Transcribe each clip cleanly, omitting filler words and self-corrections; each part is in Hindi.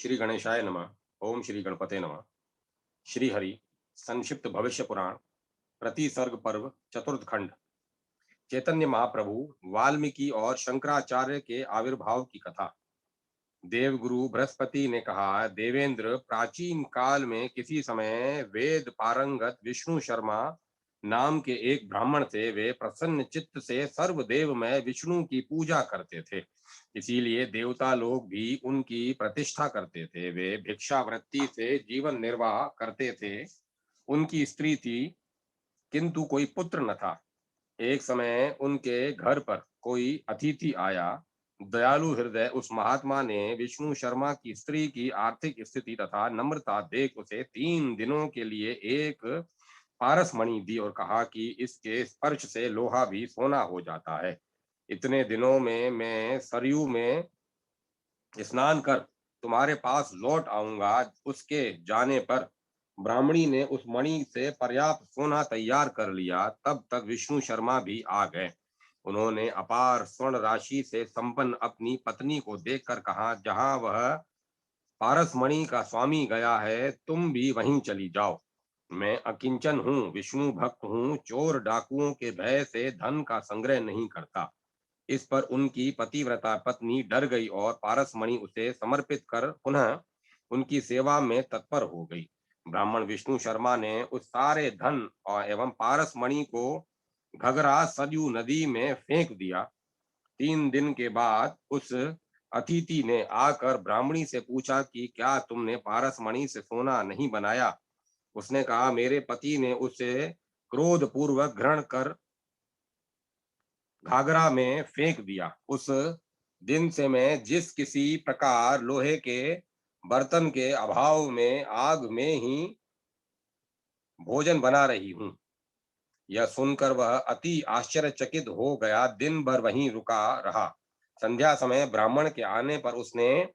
श्री गणेशाय नमः। ओम श्री गणपते नमः। श्री हरि संक्षिप्त भविष्य पुराण प्रतिसर्ग पर्व चतुर्थ खंड। चैतन्य महाप्रभु वाल्मीकि और शंकराचार्य के आविर्भाव की कथा। देवगुरु बृहस्पति ने कहा, देवेंद्र, प्राचीन काल में किसी समय वेद पारंगत विष्णु शर्मा नाम के एक ब्राह्मण थे। वे प्रसन्न चित्त से सर्वदेव में विष्णु की पूजा करते थे, इसीलिए देवता लोग भी उनकी प्रतिष्ठा करते थे। वे भिक्षावृत्ति से जीवन निर्वाह करते थे। उनकी स्त्री थी, किंतु कोई पुत्र न था। एक समय उनके घर पर कोई अतिथि आया। दयालु हृदय उस महात्मा ने विष्णु शर्मा की स्त्री की आर्थिक स्थिति तथा नम्रता देख उसे 3 दिनों के लिए एक पारस मणि दी और कहा कि इसके स्पर्श से लोहा भी सोना हो जाता है। इतने दिनों में मैं सरयू में स्नान कर तुम्हारे पास लौट आऊंगा। उसके जाने पर ब्राह्मणी ने उस मणि से पर्याप्त सोना तैयार कर लिया। तब तक विष्णु शर्मा भी आ गए। उन्होंने अपार स्वर्ण राशि से संपन्न अपनी पत्नी को देखकर कहा, जहां वह पारस मणि का स्वामी गया है, तुम भी वहीं चली जाओ। मैं अकिंचन हूँ, विष्णु भक्त हूँ, चोर डाकुओं के भय से धन का संग्रह नहीं करता। इस पर उनकी पतिव्रता पत्नी डर गई और पारसमणि उसे समर्पित कर पुनः उनकी सेवा में तत्पर हो गई। ब्राह्मण विष्णु शर्मा ने उस सारे धन और एवं पारसमणि को घगरा सरयू नदी में फेंक दिया। 3 दिन के बाद उस अतिथि ने आकर ब्राह्मणी से पूछा कि क्या तुमने पारसमणि से सोना नहीं बनाया। उसने कहा, मेरे पति ने उसे क्रोध पूर्वक ग्रहण कर घाघरा में फेंक दिया। उस दिन से मैं जिस किसी प्रकार लोहे के बर्तन के अभाव में आग में ही भोजन बना रही हूँ। यह सुनकर वह अति आश्चर्यचकित हो गया, दिन भर वहीं रुका रहा। संध्या समय ब्राह्मण के आने पर उसने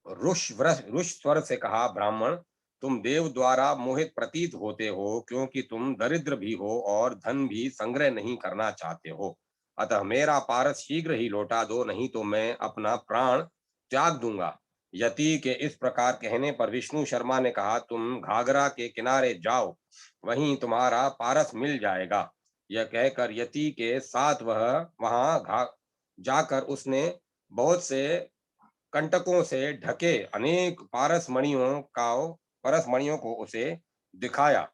रुष स्वर से कहा, ब्राह्मण, तुम देव द्वारा मोहित प्रतीत होते हो, क्योंकि तुम दरिद्र भी हो और धन भी संग्रह नहीं करना चाहते हो। अतः मेरा पारस शीघ्र ही लौटा दो, नहीं तो मैं अपना प्राण त्याग दूंगा। यति के इस प्रकार कहने पर विष्णु शर्मा ने कहा, तुम घाघरा के किनारे जाओ, वहीं तुम्हारा पारस मिल जाएगा। यह कहकर यति के साथ वह वहां जाकर उसने बहुत से कंटकों से ढके अनेक पारसमणियों को उसे दिखाया।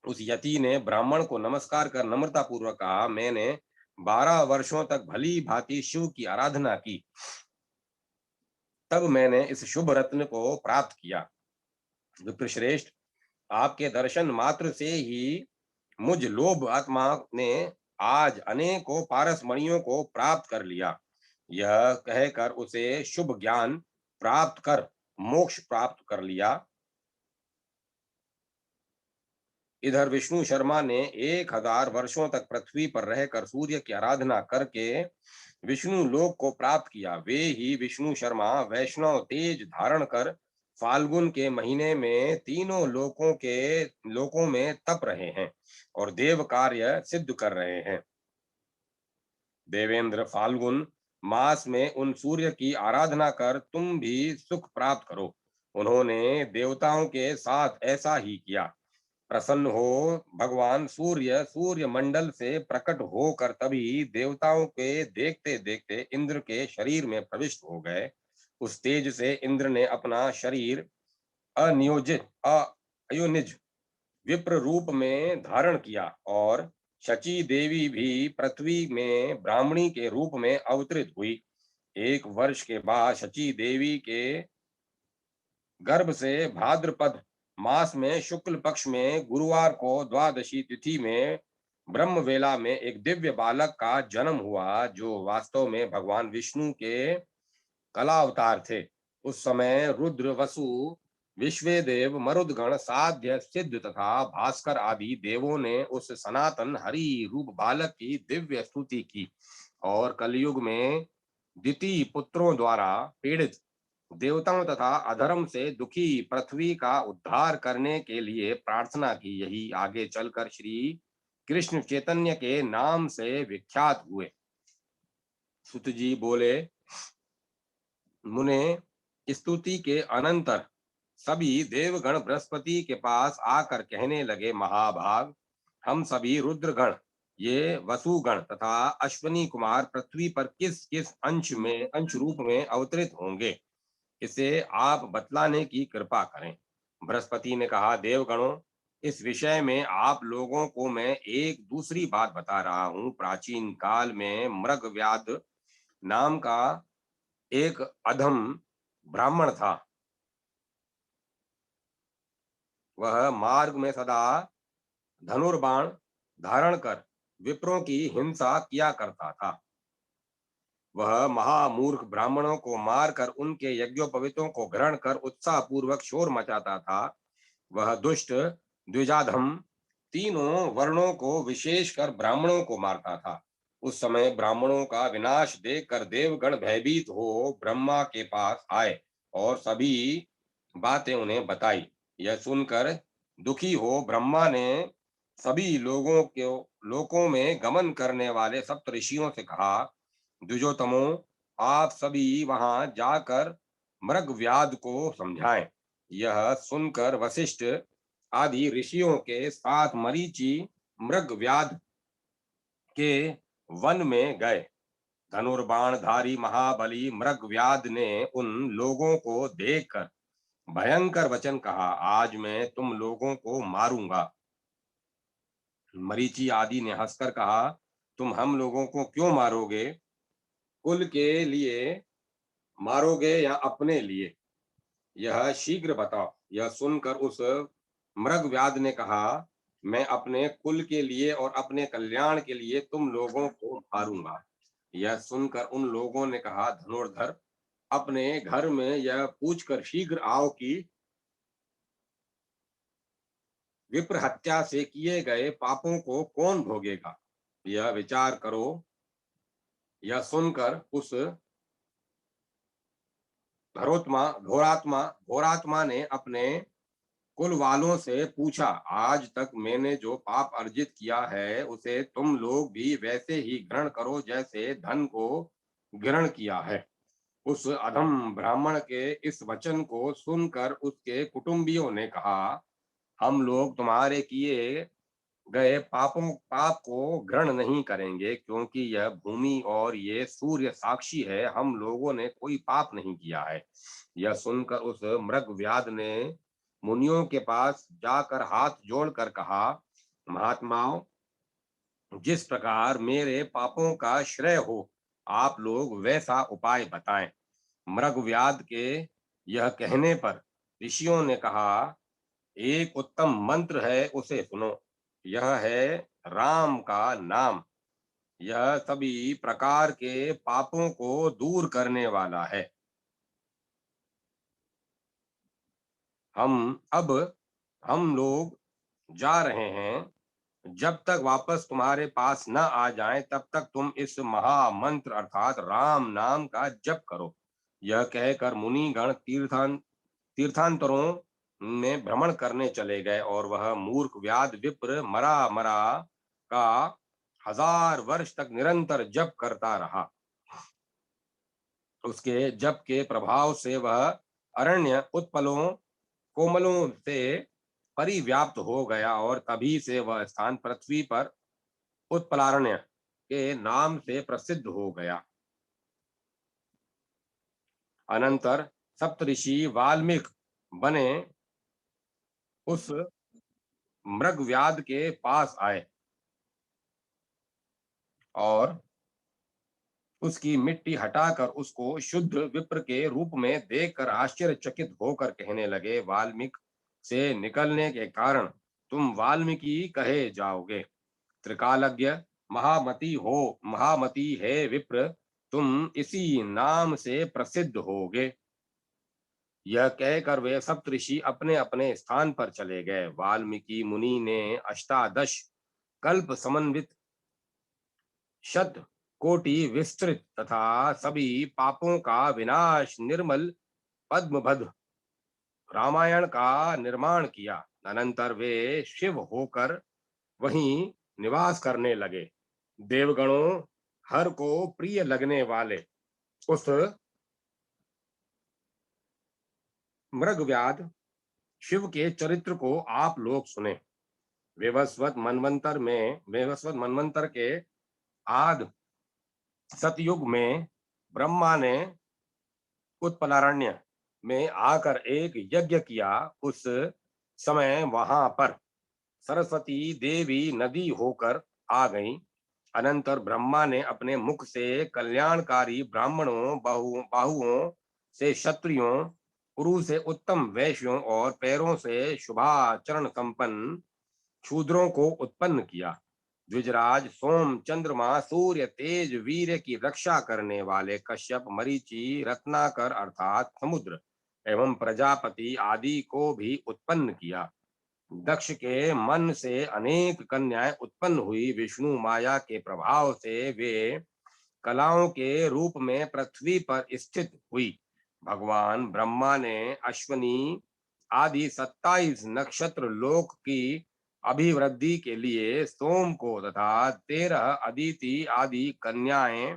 उस यति ने ब्राह्मण को नमस्कार कर नम्रता पूर्वक कहा, मैंने 12 वर्षों तक भली भांति शिव की आराधना की, तब मैंने इस शुभ रत्न को प्राप्त किया। विप्रश्रेष्ठ, आपके दर्शन मात्र से ही मुझ लोभ आत्मा ने आज अनेकों पारसमणियों को प्राप्त कर लिया। यह कहकर उसे शुभ ज्ञान प्राप्त कर मोक्ष प्राप्त कर लिया। इधर विष्णु शर्मा ने 1000 वर्षों तक पृथ्वी पर रहकर सूर्य की आराधना करके विष्णु लोक को प्राप्त किया। वे ही विष्णु शर्मा वैष्णव तेज धारण कर फाल्गुन के महीने में तीनों लोकों में तप रहे हैं और देव कार्य सिद्ध कर रहे हैं। देवेंद्र, फाल्गुन मास में उन सूर्य की आराधना कर तुम भी सुख प्राप्त करो। उन्होंने देवताओं के साथ ऐसा ही किया। प्रसन्न हो भगवान सूर्य मंडल से प्रकट होकर तभी देवताओं के देखते देखते इंद्र के शरीर में प्रविष्ट हो गए। उस तेज से इंद्र ने अपना शरीर अयोनिज विप्र रूप में धारण किया और शची देवी भी पृथ्वी में ब्राह्मणी के रूप में अवतरित हुई। 1 वर्ष के बाद शची देवी के गर्भ से भाद्रपद मास में शुक्ल पक्ष में गुरुवार को द्वादशी तिथि में ब्रह्म वेला में एक दिव्य बालक का जन्म हुआ, जो वास्तव में भगवान विष्णु के कला अवतार थे। उस समय रुद्र, वसु, विश्वेदेव, मरुदगण, साध्य, सिद्ध तथा भास्कर आदि देवों ने उस सनातन हरि रूप बालक की दिव्य स्तुति की और कलयुग में द्वितीय पुत्रों द्वारा पीड़ित देवताओं तथा अधर्म से दुखी पृथ्वी का उद्धार करने के लिए प्रार्थना की। यही आगे चलकर श्री कृष्ण चैतन्य के नाम से विख्यात हुए। सुत जी बोले, मुने, स्तुति के अनंतर सभी देवगण बृहस्पति के पास आकर कहने लगे, महाभाग, हम सभी रुद्रगण, ये वसुगण तथा अश्वनी कुमार पृथ्वी पर किस किस अंश रूप में अवतरित होंगे, इसे आप बतलाने की कृपा करें। बृहस्पति ने कहा, देवगणों, इस विषय में आप लोगों को मैं एक दूसरी बात बता रहा हूं। प्राचीन काल में मृगव्याध नाम का एक अधम ब्राह्मण था। वह मार्ग में सदा धनुर्बाण धारण कर विप्रों की हिंसा किया करता था। वह महामूर्ख ब्राह्मणों को मारकर उनके यज्ञोपवीतों को ग्रहण कर उत्साह पूर्वक शोर मचाता था। वह दुष्ट द्विजाधम तीनों वर्णों को विशेषकर ब्राह्मणों को मारता था। उस समय ब्राह्मणों का विनाश देखकर देवगण भयभीत हो ब्रह्मा के पास आए और सभी बातें उन्हें बताई। यह सुनकर दुखी हो ब्रह्मा ने सभी लोकों में गमन करने वाले सप्त ऋषियों से कहा, द्विजोतमो, आप सभी वहां जाकर मृगव्याध को समझाएं। यह सुनकर वशिष्ठ आदि ऋषियों के साथ मरीचि मृगव्याध के वन में गए। धनुर्बाणधारी महाबली मृगव्याध ने उन लोगों को देखकर भयंकर वचन कहा, आज मैं तुम लोगों को मारूंगा। मरीचि आदि ने हंसकर कहा, तुम हम लोगों को क्यों मारोगे? कुल के लिए मारोगे या अपने लिए? यह शीघ्र बताओ। यह सुनकर उस मृगव्याध ने कहा, मैं अपने कुल के लिए और अपने कल्याण के लिए तुम लोगों को मारूंगा। यह सुनकर उन लोगों ने कहा, धनुर्धर, अपने घर में यह पूछकर शीघ्र आओ कि विप्र हत्या से किए गए पापों को कौन भोगेगा। यह विचार करो। यह सुनकर उस घोरात्मा ने अपने कुल वालों से पूछा, आज तक मैंने जो पाप अर्जित किया है उसे तुम लोग भी वैसे ही ग्रहण करो जैसे धन को ग्रहण किया है। उस अधम ब्राह्मण के इस वचन को सुनकर उसके कुटुंबियों ने कहा, हम लोग तुम्हारे किए गए पाप को ग्रहण नहीं करेंगे, क्योंकि यह भूमि और ये सूर्य साक्षी है, हम लोगों ने कोई पाप नहीं किया है। यह सुनकर उस मृगव्याध ने मुनियों के पास जाकर हाथ जोड़कर कहा, महात्माओं, जिस प्रकार मेरे पापों का श्रेय हो, आप लोग वैसा उपाय बताएं। मृगव्याध के यह कहने पर ऋषियों ने कहा, एक उत्तम मंत्र है, उसे सुनो। यह है राम का नाम। यह सभी प्रकार के पापों को दूर करने वाला है। अब हम लोग जा रहे हैं। जब तक वापस तुम्हारे पास न आ जाए तब तक तुम इस महामंत्र अर्थात राम नाम का जप करो। यह कहकर मुनिगण तीर्थांतरों में भ्रमण करने चले गए और वह मूर्ख व्याध विप्र मरा मरा का 1000 वर्ष तक निरंतर जप करता रहा। उसके जप के प्रभाव से वह अरण्य उत्पलों कोमलों से परिव्याप्त हो गया और तभी से वह स्थान पृथ्वी पर उत्पलारण्य के नाम से प्रसिद्ध हो गया। अनंतर सप्तऋषि वाल्मीकि बने उस मृगव्याध के पास आए और उसकी मिट्टी हटाकर उसको शुद्ध विप्र के रूप में देखकर आश्चर्यचकित होकर कहने लगे, वाल्मीकि से निकलने के कारण तुम वाल्मीकि कहे जाओगे। त्रिकालज्ञ महामती है विप्र, तुम इसी नाम से प्रसिद्ध होगे। यह कहकर वे सप्तऋषि अपने अपने स्थान पर चले गए। वाल्मीकि मुनि ने अष्टादश कल्प समन्वित शत कोटि विस्तृत तथा सभी पापों का विनाश निर्मल पद्मभद्र रामायण का निर्माण किया। अनंतर वे शिव होकर वहीं निवास करने लगे। देवगणों, हर को प्रिय लगने वाले उस मृगव्याध शिव के चरित्र को आप लोग सुने। वैवस्वत मनवंतर के आद सतयुग में ब्रह्मा ने उत्पलारण्य में आकर एक यज्ञ किया। उस समय वहां पर सरस्वती देवी नदी होकर आ गई। अनंतर ब्रह्मा ने अपने मुख से कल्याणकारी ब्राह्मणों, बाहुओं से क्षत्रियों, पुरुष से उत्तम वैश्यों और पैरों से शुभाचरण संपन्न शूद्रों को उत्पन्न किया। द्विजराज, सोम, चंद्रमा, सूर्य, तेज, वीर्य की रक्षा करने वाले कश्यप, मरीचि, रत्नाकर अर्थात समुद्र एवं प्रजापति आदि को भी उत्पन्न किया। दक्ष के मन से अनेक कन्याएं उत्पन्न हुई। विष्णु माया के प्रभाव से वे कलाओं के रूप में पृथ्वी पर स्थित हुई। भगवान ब्रह्मा ने अश्वनी आदि 27 नक्षत्र लोक की अभिवृद्धि के लिए सोम को तथा 13 अदिति आदि कन्याएं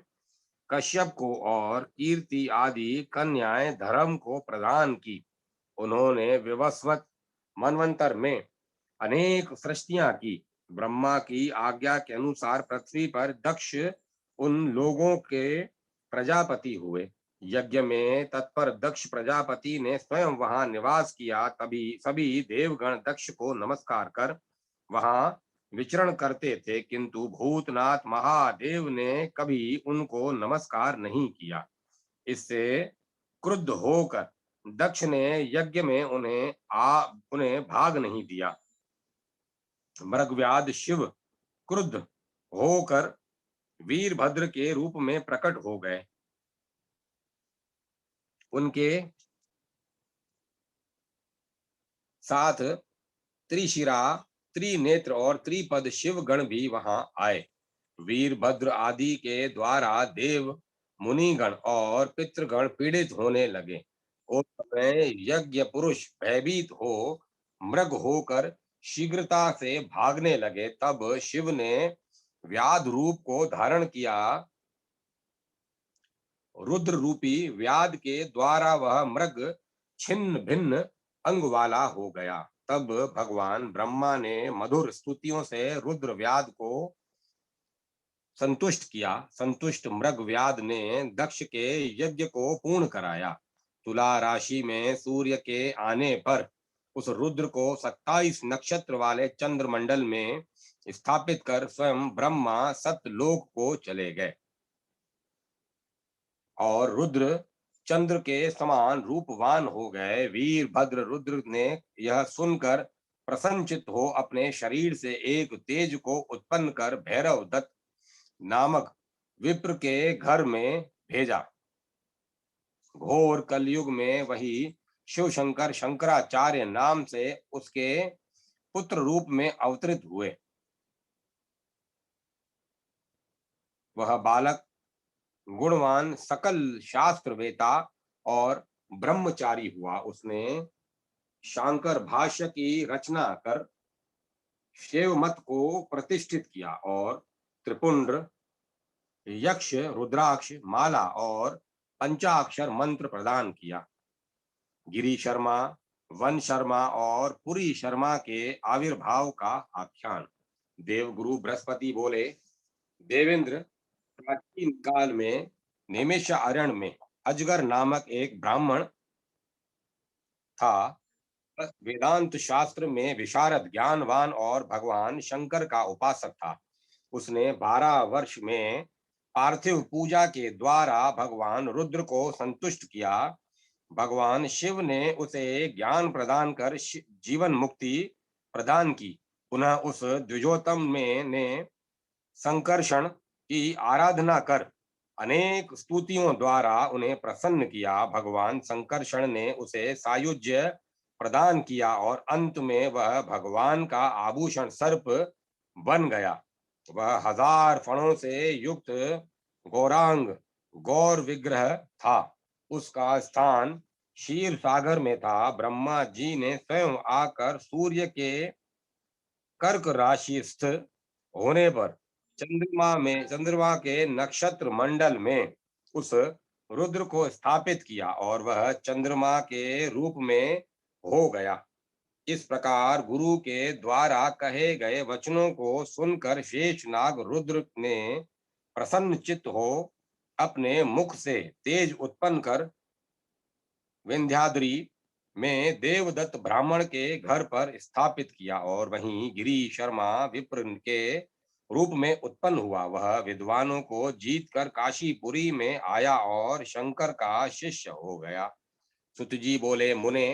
कश्यप को और कीर्ति आदि कन्याएं धर्म को प्रदान की। उन्होंने विवस्वत मनवंतर में अनेक सृष्टियां की। ब्रह्मा की आज्ञा के अनुसार पृथ्वी पर दक्ष उन लोगों के प्रजापति हुए। यज्ञ में तत्पर दक्ष प्रजापति ने स्वयं वहां निवास किया। तभी सभी देवगण दक्ष को नमस्कार कर वहां विचरण करते थे, किंतु भूतनाथ महादेव ने कभी उनको नमस्कार नहीं किया। इससे क्रुद्ध होकर दक्ष ने यज्ञ में उन्हें भाग नहीं दिया। मृगव्याध शिव क्रुद्ध होकर वीरभद्र के रूप में प्रकट हो गए। उनके साथ त्रिशिरा, त्रिनेत्र और त्रिपद शिव गण भी वहां आए। वीरभद्र आदि के द्वारा देव, मुनिगण और पितृगण पीड़ित होने लगे। उस समय यज्ञ पुरुष भयभीत हो मृग होकर शीघ्रता से भागने लगे। तब शिव ने व्याध रूप को धारण किया। रुद्र रूपी व्याध के द्वारा वह मृग छिन्न भिन्न अंग वाला हो गया। तब भगवान ब्रह्मा ने मधुर स्तुतियों से रुद्र व्याध को संतुष्ट किया। संतुष्ट मृग व्याध ने दक्ष के यज्ञ को पूर्ण कराया। तुला राशि में सूर्य के आने पर उस रुद्र को 27 नक्षत्र वाले चंद्रमंडल में स्थापित कर स्वयं ब्रह्मा सतलोक को चले गए और रुद्र चंद्र के समान रूपवान हो गए। वीरभद्र रुद्र ने यह सुनकर प्रसन्नचित्त हो अपने शरीर से एक तेज को उत्पन्न कर भैरव दत्त नामक विप्र के घर में भेजा। घोर कलयुग में वही शिव शंकर शंकराचार्य नाम से उसके पुत्र रूप में अवतरित हुए। वह बालक गुणवान, सकल शास्त्र वेता और ब्रह्मचारी हुआ। उसने शांकर भाष्य की रचना कर शिव मत को प्रतिष्ठित किया और त्रिपुंड, यक्ष, रुद्राक्ष माला और पंचाक्षर मंत्र प्रदान किया। गिरी शर्मा, वन शर्मा और पुरी शर्मा के आविर्भाव का आख्यान। देवगुरु बृहस्पति बोले, देवेंद्र, प्राचीन काल में नैमिषारण्य में अजगर नामक एक ब्राह्मण था। वेदांत शास्त्र में विशारद, ज्ञानवान और भगवान शंकर का उपासक था। उसने 12 वर्ष में पार्थिव पूजा के द्वारा भगवान रुद्र को संतुष्ट किया। भगवान शिव ने उसे ज्ञान प्रदान कर जीवन मुक्ति प्रदान की। पुनः उस द्विजोतम ने संकर्षण की आराधना कर अनेक स्तुतियों द्वारा उन्हें प्रसन्न किया। भगवान संकर्षण ने उसे सायुज्य प्रदान किया और अंत में वह भगवान का आभूषण सर्प बन गया। वह 1000 फणों से युक्त गौरांग गौर विग्रह था। उसका स्थान क्षीर सागर में था। ब्रह्मा जी ने स्वयं आकर सूर्य के कर्क राशि स्थित होने पर चंद्रमा के नक्षत्र मंडल में उस रुद्र को स्थापित किया और वह चंद्रमा के रूप में हो गया। इस प्रकार गुरु के द्वारा कहे गए वचनों को सुनकर शेषनाग रुद्र ने प्रसन्न चित्त हो अपने मुख से तेज उत्पन्न कर विंध्याद्रि में देवदत्त ब्राह्मण के घर पर स्थापित किया और वहीं गिरी शर्मा विप्र के रूप में उत्पन्न हुआ। वह विद्वानों को जीतकर काशीपुरी में आया और शंकर का शिष्य हो गया। सुत जी बोले, मुने,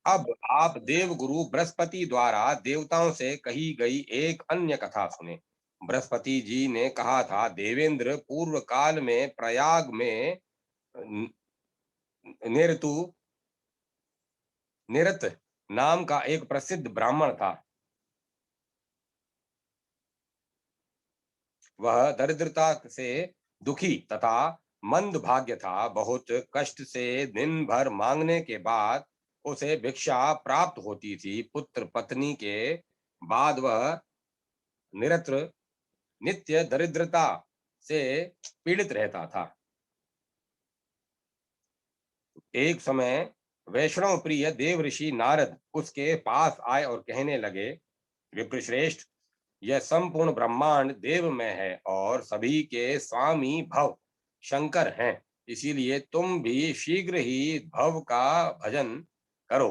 अब आप देवगुरु बृहस्पति द्वारा देवताओं से कही गई एक अन्य कथा सुने। बृहस्पति जी ने कहा था, देवेंद्र, पूर्व काल में प्रयाग में निरतु निरत नाम का एक प्रसिद्ध ब्राह्मण था। वह दरिद्रता से दुखी तथा मंद भाग्य था। बहुत कष्ट से दिन भर मांगने के बाद उसे भिक्षा प्राप्त होती थी। पुत्र पत्नी के बाद वह निरत्र नित्य दरिद्रता से पीड़ित रहता था। एक समय वैष्णव प्रिय देव ऋषि नारद उसके पास आए और कहने लगे, विप्रश्रेष्ठ, यह संपूर्ण ब्रह्मांड देव में है और सभी के स्वामी भव शंकर हैं। इसीलिए तुम भी शीघ्र ही भव का भजन करो,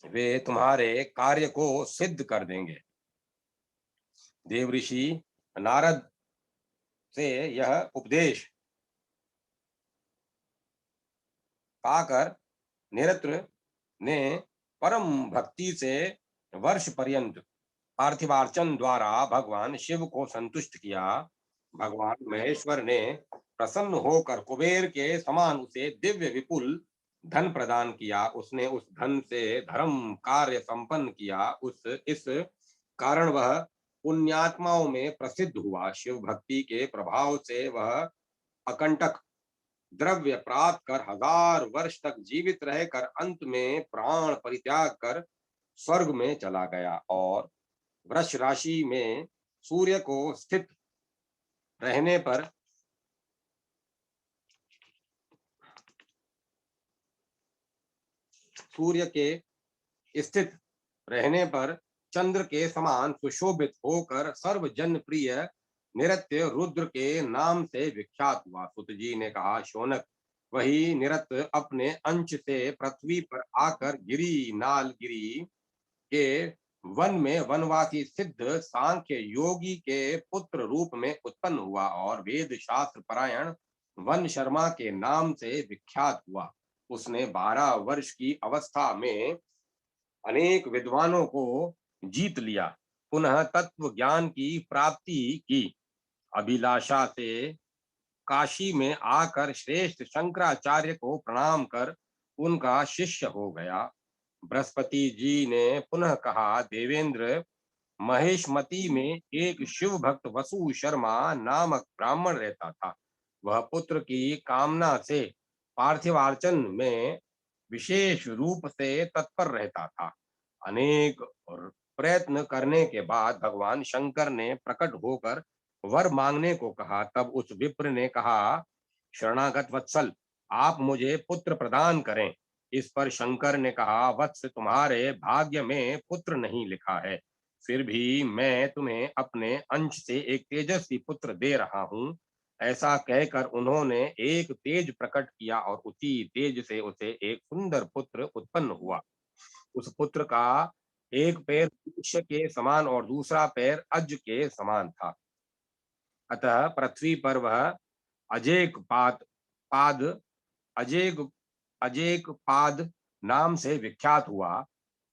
वे तुम्हारे कार्य को सिद्ध कर देंगे। देव ऋषि नारद से यह उपदेश पाकर निरत्र ने परम भक्ति से वर्ष पर्यंत पार्थिवार्चन द्वारा भगवान शिव को संतुष्ट किया। भगवान महेश्वर ने प्रसन्न होकर कुबेर के समान उसे दिव्य विपुल धन प्रदान किया। उसने उस धन से धर्म कार्य संपन्न किया। उस इस कारण वह पुण्यात्माओं में प्रसिद्ध हुआ। शिव भक्ति के प्रभाव से वह अकंटक द्रव्य प्राप्त कर 1000 वर्ष तक जीवित रहकर अंत में प्राण परित्याग कर स्वर्ग में चला गया और वृष राशि में सूर्य को स्थित रहने पर सूर्य के स्थित रहने पर चंद्र के समान सुशोभित होकर सर्वजन प्रिय निरत्य रुद्र के नाम से विख्यात हुआ। सुत जी ने कहा, शौनक, वही निरत्य अपने अंश से पृथ्वी पर आकर गिरी नालगिरी के वन में वनवासी सिद्ध सांख्य योगी के पुत्र रूप में उत्पन्न हुआ और वेद शास्त्र परायण वन शर्मा के नाम से विख्यात हुआ। उसने 12 वर्ष की अवस्था में अनेक विद्वानों को जीत लिया, पुनः तत्व ज्ञान की प्राप्ति की अभिलाषा से काशी में आकर श्रेष्ठ शंकराचार्य को प्रणाम कर उनका शिष्य हो गया। बृहस्पति जी ने पुनः कहा, देवेंद्र, महेशमती में एक शिव भक्त वसु शर्मा नामक ब्राह्मण रहता था। वह पुत्र की कामना से पार्थिवार्चन में विशेष रूप से तत्पर रहता था। अनेक प्रयत्न करने के बाद भगवान शंकर ने प्रकट होकर वर मांगने को कहा। तब उस विप्र ने कहा, शरणागत वत्सल, आप मुझे पुत्र प्रदान करें। इस पर शंकर ने कहा, वत्स, तुम्हारे भाग्य में पुत्र नहीं लिखा है, फिर भी मैं तुम्हें अपने अंश से एक तेजस्वी पुत्र दे रहा हूँ। ऐसा कहकर उन्होंने एक तेज प्रकट किया और उसी तेज से उसे एक सुंदर पुत्र उत्पन्न हुआ। उस पुत्र का एक पैर वृक्ष के समान और दूसरा पैर अज के समान था। अतः पृथ्वी पर वह अजेक पाद पाद अजेक अजेक पाद नाम से विख्यात हुआ।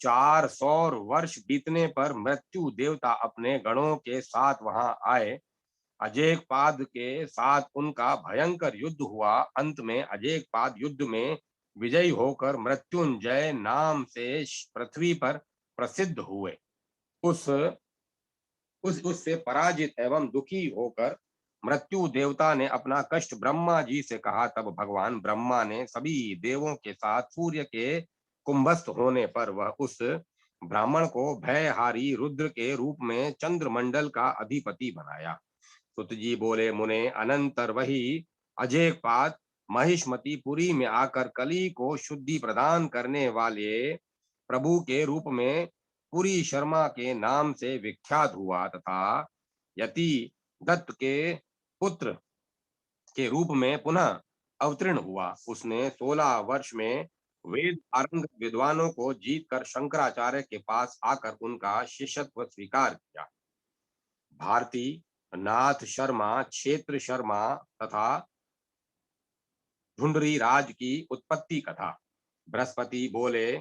400 वर्ष बीतने पर मृत्यु देवता अपने गणों के साथ वहां आए। अजेक पाद के साथ उनका भयंकर युद्ध हुआ। अंत में अजेक पाद युद्ध में विजयी होकर मृत्युंजय नाम से पृथ्वी पर प्रसिद्ध हुए। उस उससे पराजित एवं दुखी होकर मृत्यु देवता ने अपना कष्ट ब्रह्मा जी से कहा। तब भगवान ब्रह्मा ने सभी देवों के साथ सूर्य के कुंभस्थ होने पर वह उस ब्राह्मण को भयहारी रुद्र के रूप में चंद्रमंडल का अधिपति बनाया। सुत जी बोले, मुने, अनंतर वही अजेयपाद महिष्मति पुरी में आकर कली को शुद्धि प्रदान करने वाले प्रभु के रूप में पुरी शर्मा के नाम से विख्यात हुआ तथा यति दत्त के पुत्र के रूप में पुनः अवतीर्ण हुआ। उसने 16 वर्ष में वेद पारंगत विद्वानों को जीतकर शंकराचार्य के पास आकर उनका शिष्यत्व स्वीकार किया। भारती नाथ शर्मा, क्षेत्र शर्मा तथा ढूंढरी राज की उत्पत्ति कथा। बृहस्पति बोले,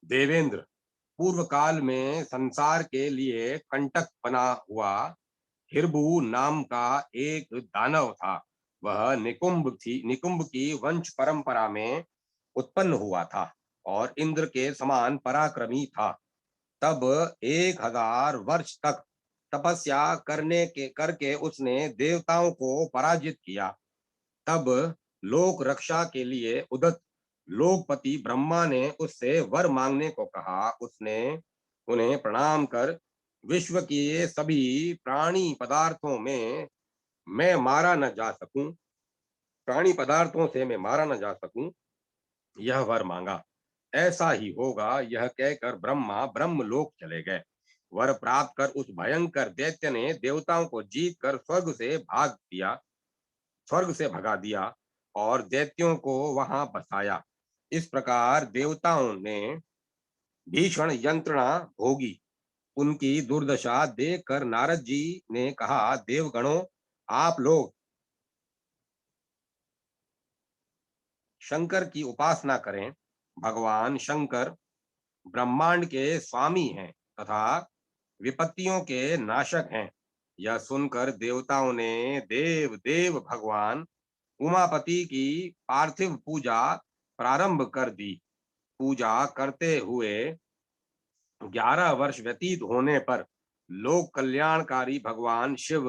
देवेंद्र, पूर्व काल में संसार के लिए कंटक बना हुआ हिरबू नाम का एक दानव था। वह निकुंभ की वंश परंपरा में उत्पन्न हुआ था और इंद्र के समान पराक्रमी था। तब 1000 वर्ष तक तपस्या करके उसने देवताओं को पराजित किया। तब लोक रक्षा के लिए उदत लोकपति ब्रह्मा ने उससे वर मांगने को कहा। उसने उन्हें प्रणाम कर विश्व के सभी प्राणी पदार्थों में मैं मारा न जा सकूं प्राणी पदार्थों से मैं मारा न जा सकूं, यह वर मांगा। ऐसा ही होगा, यह कहकर ब्रह्मा ब्रह्मलोक चले गए। वर प्राप्त कर उस भयंकर दैत्य ने देवताओं को जीत कर स्वर्ग से भगा दिया और दैत्यों को वहां बसाया। इस प्रकार देवताओं ने भीषण यंत्रणा भोगी। उनकी दुर्दशा देखकर नारद जी ने कहा, देवगणों, आप लोग शंकर की उपासना करें। भगवान शंकर ब्रह्मांड के स्वामी हैं तथा विपत्तियों के नाशक हैं। यह सुनकर देवताओं ने देव देव भगवान उमापति की पार्थिव पूजा प्रारंभ कर दी। पूजा करते हुए 11 वर्ष व्यतीत होने पर लोक कल्याणकारी भगवान शिव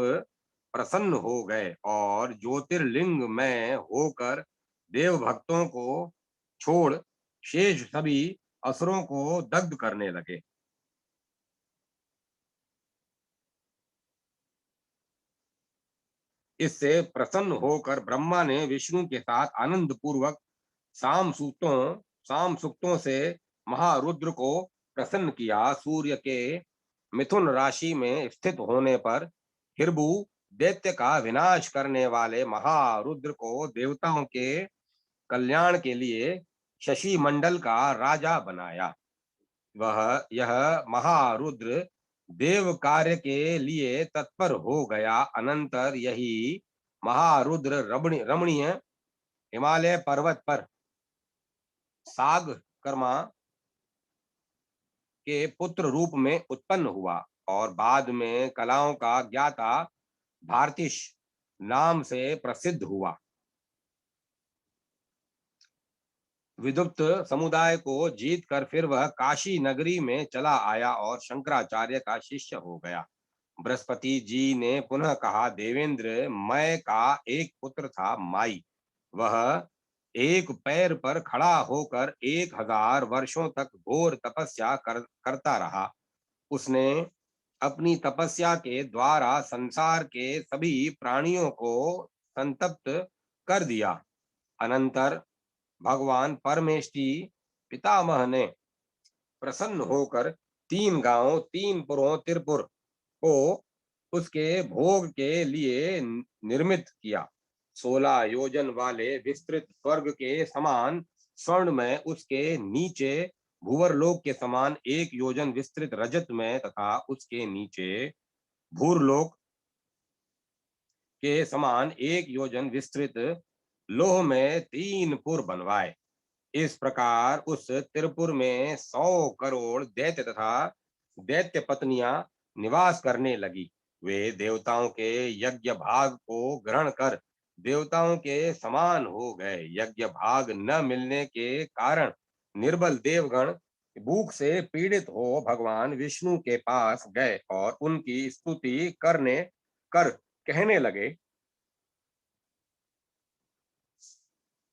प्रसन्न हो गए और ज्योतिर्लिंग में होकर देव भक्तों को छोड़ शेष सभी असुरों को दग्ध करने लगे। इससे प्रसन्न होकर ब्रह्मा ने विष्णु के साथ आनंद पूर्वक साम सूक्तों से महारुद्र को प्रसन्न किया। सूर्य के मिथुन राशि में स्थित होने पर हिरबू दैत्य का विनाश करने वाले महारुद्र को देवताओं के कल्याण के लिए शशि मंडल का राजा बनाया। यह महारुद्र देव कार्य के लिए तत्पर हो गया। अनंतर यही महारुद्र रमणीय हिमालय पर्वत पर साग कर्मा के पुत्र रूप में उत्पन्न हुआ और बाद में कलाओं का ज्ञाता भारतीश नाम से प्रसिद्ध हुआ। विदुप्त समुदाय को जीतकर फिर वह काशी नगरी में चला आया और शंकराचार्य का शिष्य हो गया। बृहस्पति जी ने पुनः कहा, देवेंद्र, मैं का एक पुत्र था माई। वह एक पैर पर खड़ा होकर 1000 वर्षों तक घोर तपस्या करता रहा। उसने अपनी तपस्या के द्वारा संसार के सभी प्राणियों को संतप्त कर दिया। अनंतर भगवान परमेष्टि पितामह ने प्रसन्न होकर 3 गांव 3 पुरों त्रिपुर को उसके भोग के लिए निर्मित किया। 16 योजन वाले विस्तृत स्वर्ग के समान स्वर्ण में, उसके नीचे भूवरलोक के समान 1 योजन विस्तृत रजत में तथा उसके नीचे भूरलोक के समान 1 योजन विस्तृत लोह में 3 पुर बनवाए। इस प्रकार उस त्रिपुर में 100 करोड़ दैत्य तथा दैत्य पत्नियां निवास करने लगी। वे देवताओं के यज्ञ भाग को ग्रहण कर देवताओं के समान हो गए। यज्ञ भाग न मिलने के कारण निर्बल देवगण भूख से पीड़ित हो भगवान विष्णु के पास गए और उनकी स्तुति कर कहने लगे,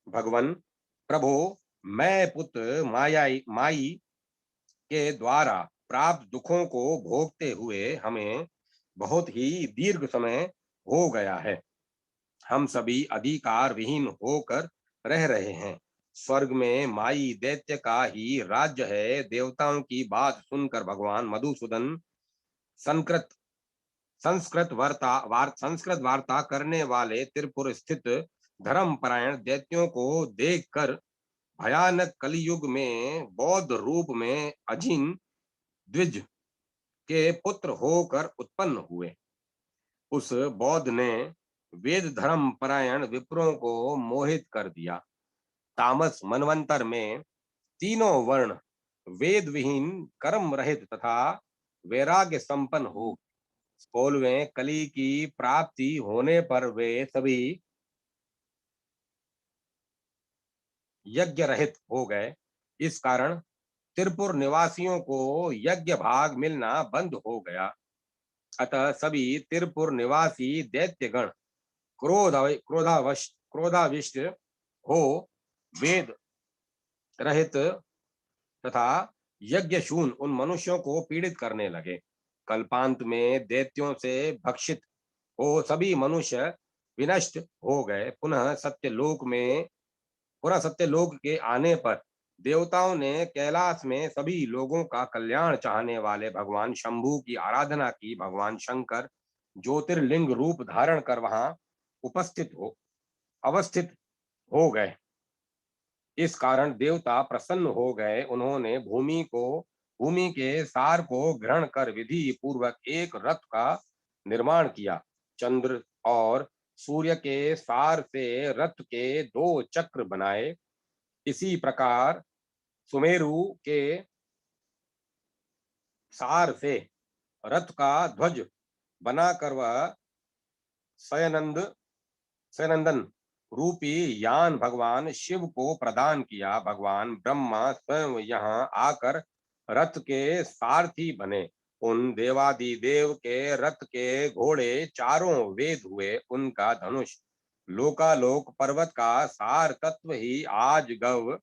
भगवान प्रभो, मैं पुत्र माई के द्वारा प्राप्त दुखों को भोगते हुए हमें बहुत ही दीर्घ समय हो गया है। हम सभी अधिकार विहीन होकर रह रहे हैं। स्वर्ग में माई दैत्य का ही राज्य है। देवताओं की बात सुनकर भगवान मधुसूदन संकृत संस्कृत वार्ता करने वाले त्रिपुर स्थित धर्मपरायण दैत्यों को देखकर भयानक कलियुग में बौद्ध रूप में अजिन द्विज के पुत्र होकर उत्पन्न हुए। उस बौद्ध ने वेद धर्म परायण विप्रों को मोहित कर दिया। तामस मनवंतर में तीनों वर्ण वेद विहीन, कर्म रहित तथा वैराग्य संपन्न हो। 16वें कली की प्राप्ति होने पर वे सभी यज्ञ रहित हो गए। इस कारण त्रिपुर निवासियों को यज्ञ भाग मिलना बंद हो गया। अतः सभी त्रिपुर निवासी दैत्यगण क्रोधाविष्ट हो वेद रहित तथा यज्ञ शून्य उन मनुष्यों को पीड़ित करने लगे। कल्पांत में दैत्यों से भक्षित हो सभी मनुष्य विनष्ट हो गए। पुनः सत्यलोक के आने पर देवताओं ने कैलाश में सभी लोगों का कल्याण चाहने वाले भगवान शंभु की आराधना की। भगवान शंकर ज्योतिर्लिंग रूप धारण कर वहां अवस्थित हो गए। इस कारण देवता प्रसन्न हो गए। उन्होंने भूमि के सार को ग्रहण कर विधि पूर्वक एक रथ का निर्माण किया। चंद्र और सूर्य के सार से रथ के 2 चक्र बनाए। इसी प्रकार सुमेरु के सार से रथ का ध्वज बनाकर वह स्वयनंदन रूपी यान भगवान शिव को प्रदान किया। भगवान ब्रह्मा स्वयं यहाँ आकर रथ के सारथी बने। उन देवादिदेव के रथ के घोड़े चारों वेद हुए। उनका धनुष लोकालोक पर्वत का सार तत्व ही आज गव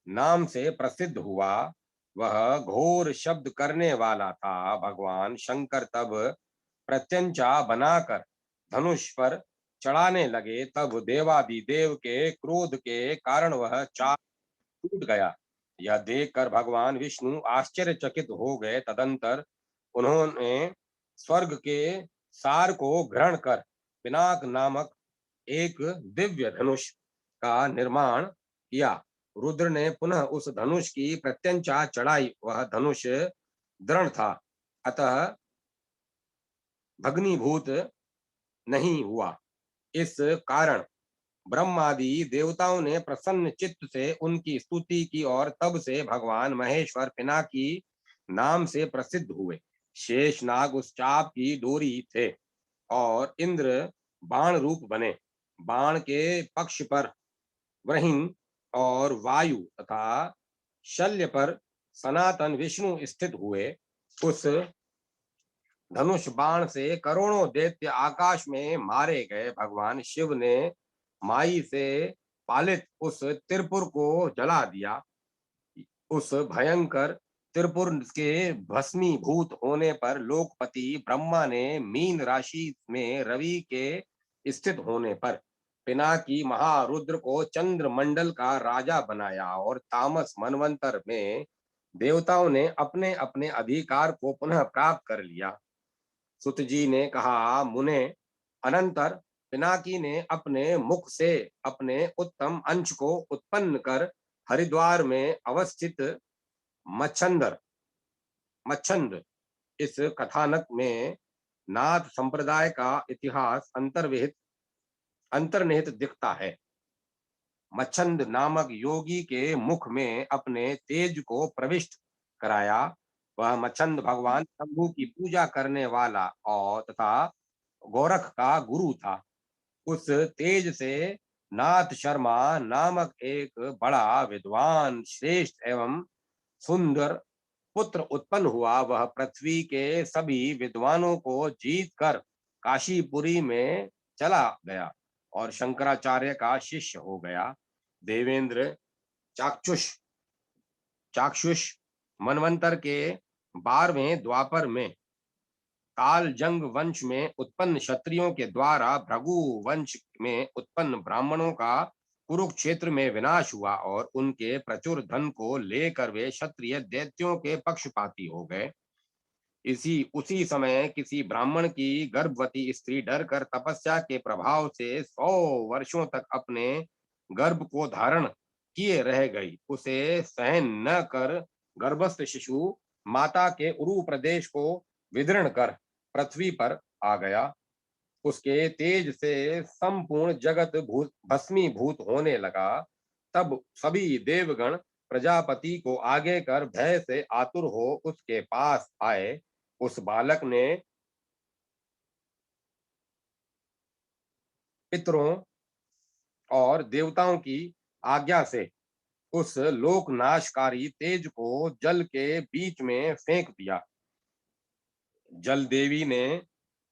नाम से प्रसिद्ध हुआ। वह घोर शब्द करने वाला था। भगवान शंकर तब प्रत्यंचा बनाकर धनुष पर चढ़ाने लगे। तब देवादिदेव के क्रोध के कारण वह चाल टूट गया। यह देखकर भगवान विष्णु आश्चर्यचकित हो गए। तदंतर उन्होंने स्वर्ग के सार को ग्रहण कर पिनाक नामक एक दिव्य धनुष का निर्माण किया। रुद्र ने पुनः उस धनुष की प्रत्यंचा चढ़ाई। वह धनुष दृढ़ था, अतः भग्नीभूत नहीं हुआ। इस कारण ब्रह्मादि देवताओं ने प्रसन्न चित्त से उनकी स्तुति की और तब से भगवान महेश्वर पिनाकी नाम से प्रसिद्ध हुए। शेषनाग उस चाप की डोरी थे और इंद्र बाण रूप बने। बाण के पक्ष पर वृहिण और वायु तथा शल्य पर सनातन विष्णु स्थित हुए। उस धनुष बाण से करोड़ों दैत्य आकाश में मारे गए। भगवान शिव ने माई से पालित उस त्रिपुर को जला दिया। उस भयंकर त्रिपुर के भस्मीभूत होने पर लोकपति ब्रह्मा ने मीन राशि में रवि के स्थित होने पर पिनाकी महारुद्र को चंद्रमंडल का राजा बनाया। और तामस मनवंतर में देवताओं ने अपने अपने अधिकार को पुनः प्राप्त कर लिया। सुत जी ने कहा, मुने, अनंतर पिनाकी ने अपने मुख से अपने उत्तम अंश को उत्पन्न कर हरिद्वार में अवस्थित मच्छंदर मच्छंद इस कथानक में नाथ संप्रदाय का इतिहास अंतर्निहित दिखता है। मच्छंद नामक योगी के मुख में अपने तेज को प्रविष्ट कराया। वह मच्छंद भगवान शंभु की पूजा करने वाला और तथा गोरख का गुरु था। उस तेज से नाथ शर्मा नामक एक बड़ा विद्वान, श्रेष्ठ एवं सुंदर पुत्र उत्पन्न हुआ। वह पृथ्वी के सभी विद्वानों को जीत कर काशीपुरी में चला गया और शंकराचार्य का शिष्य हो गया। देवेंद्र चाक्षुष चाक्षुष मनवंतर के 12वें द्वापर में कालजंग वंश में उत्पन्न क्षत्रियों के द्वारा भृगु वंश में उत्पन्न ब्राह्मणों का कुरुक्षेत्र में विनाश हुआ और उनके प्रचुर धन को लेकर वे क्षत्रिय दैत्यों के पक्षपाती हो गए। इसी उसी समय किसी ब्राह्मण की गर्भवती स्त्री डरकर तपस्या के प्रभाव से 100 वर्षों तक अपने गर्भ को धारण किए रह गई। उसे सहन न कर गर्भस्थ शिशु माता के उरु प्रदेश को विदीर्ण कर पृथ्वी पर आ गया। उसके तेज से संपूर्ण जगत भस्मीभूत होने लगा। तब सभी देवगण प्रजापति को आगे कर भय से आतुर हो उसके पास आए। उस बालक ने पितरों और देवताओं की आज्ञा से उस लोकनाशकारी तेज को जल के बीच में फेंक दिया। जल देवी ने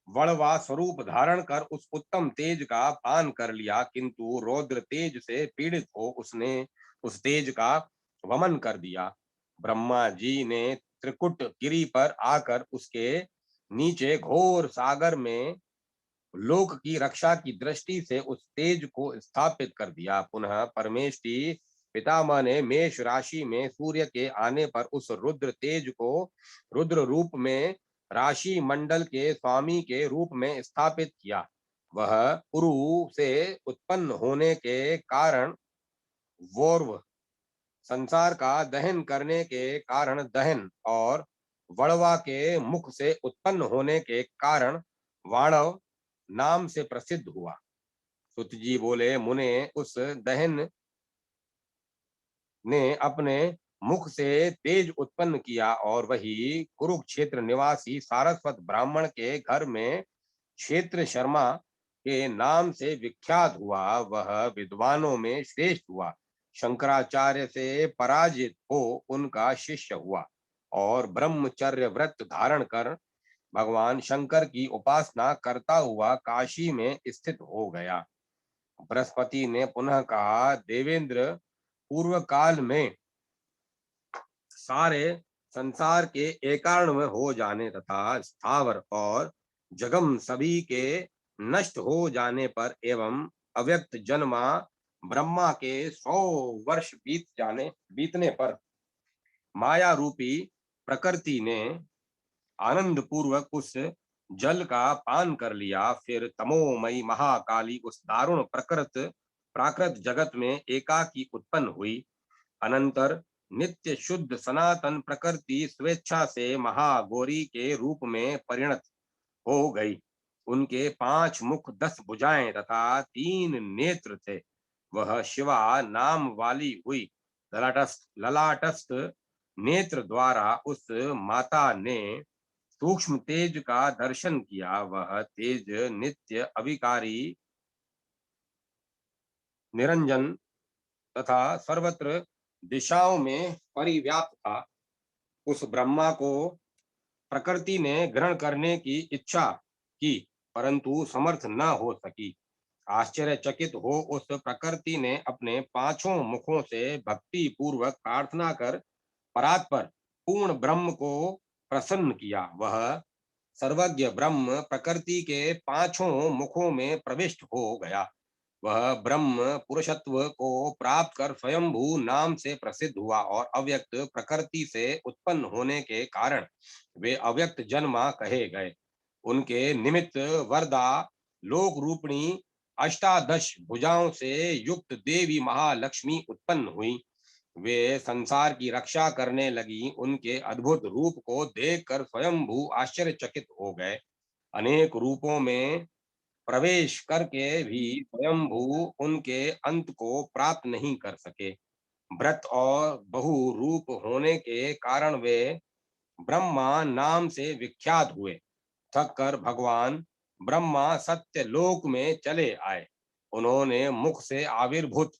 वड़वा स्वरूप धारण कर उस उत्तम तेज का पान कर लिया, किंतु रौद्र तेज से पीड़ित हो उसने उस तेज का वमन कर दिया। ब्रह्मा जी ने त्रिकुट गिरी पर आकर उसके नीचे घोर सागर में लोक की रक्षा की दृष्टि से उस तेज को स्थापित कर दिया। पुनः परमेष्टि पितामह ने मेष राशि में सूर्य के आने पर उस रुद्र तेज को रुद्र रूप में राशि मंडल के स्वामी के रूप में स्थापित किया। वह उरु से उत्पन्न होने के कारण वोर्व संसार का दहन करने के कारण दहन और वड़वा के मुख से उत्पन्न होने के कारण वाणव नाम से प्रसिद्ध हुआ। सुत जी बोले, मुने उस दहन ने अपने मुख से तेज उत्पन्न किया और वही कुरुक्षेत्र निवासी सारस्वत ब्राह्मण के घर में क्षेत्र शर्मा के नाम से विख्यात हुआ। वह विद्वानों में श्रेष्ठ हुआ, शंकराचार्य से पराजित हो उनका शिष्य हुआ और ब्रह्मचर्य व्रत धारण कर भगवान शंकर की उपासना करता हुआ काशी में स्थित हो गया। बृहस्पति ने पुनः कहा, देवेंद्र, पूर्व काल में सारे संसार के एकार्ण हो जाने तथा स्थावर और जगम सभी के नष्ट हो जाने पर एवं अव्यक्त जन्मा ब्रह्मा के 100 वर्ष बीतने पर माया रूपी प्रकृति ने आनंद पूर्वक उस जल का पान कर लिया। फिर तमोमयी महाकाली उस दारुण प्राकृत जगत में एकाकी उत्पन्न हुई। अनंतर नित्य शुद्ध सनातन प्रकृति स्वेच्छा से महागौरी के रूप में परिणत हो गई। उनके 5 मुख 10 भुजाएं तथा 3 नेत्र थे। वह शिवा नाम वाली हुई। ललाटस्थ नेत्र द्वारा उस माता ने सूक्ष्म तेज का दर्शन किया। वह तेज नित्य अविकारी निरंजन तथा सर्वत्र दिशाओं में परिव्याप्त था। उस ब्रह्मा को प्रकृति ने ग्रहण करने की इच्छा की, परंतु समर्थ न हो सकी। आश्चर्यचकित हो उस प्रकृति ने अपने 5 मुखों से भक्ति पूर्वक प्रार्थना कर परात्पर पूर्ण ब्रह्म को प्रसन्न किया। वह सर्वज्ञ ब्रह्म प्रकृति के 5 मुखों में प्रविष्ट हो गया। वह ब्रह्म पुरुषत्व को प्राप्त कर स्वयंभू नाम से प्रसिद्ध हुआ और अव्यक्त प्रकृति से उत्पन्न होने के कारण वे अव्यक्त जन्मा कहे गए। उनके निमित्त वरदा लोक रूपणी अष्टादश भुजाओं से युक्त देवी महालक्ष्मी उत्पन्न हुई। वे संसार की रक्षा करने लगी। उनके अद्भुत रूप को देखकर स्वयंभू आश्चर्यचकित हो गए। अनेक रूपों में प्रवेश करके भी स्वयंभू उनके अंत को प्राप्त नहीं कर सके। व्रत और बहु रूप होने के कारण वे ब्रह्मा नाम से विख्यात हुए। थक कर भगवान ब्रह्मा सत्य लोक में चले आए। उन्होंने मुख से आविर्भूत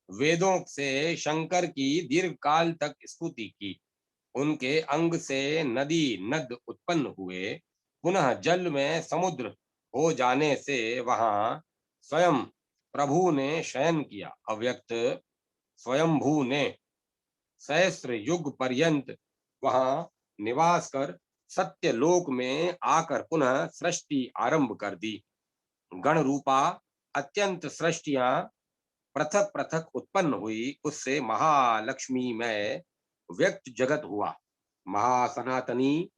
वेदों से शंकर की दीर्घ काल तक स्तुति की। उनके अंग से नदी नद उत्पन्न हुए। पुनः जल में समुद्र हो जाने से वहां स्वयं प्रभु ने शयन किया। अव्यक्त स्वयंभू ने सहस्त्र युग पर्यंत वहां निवास कर सत्य लोक में आकर पुनः सृष्टि आरंभ कर दी। गण रूपा अत्यंत सृष्टियां पृथक पृथक उत्पन्न हुई, उससे महालक्ष्मी में व्यक्त जगत हुआ। महासनातनी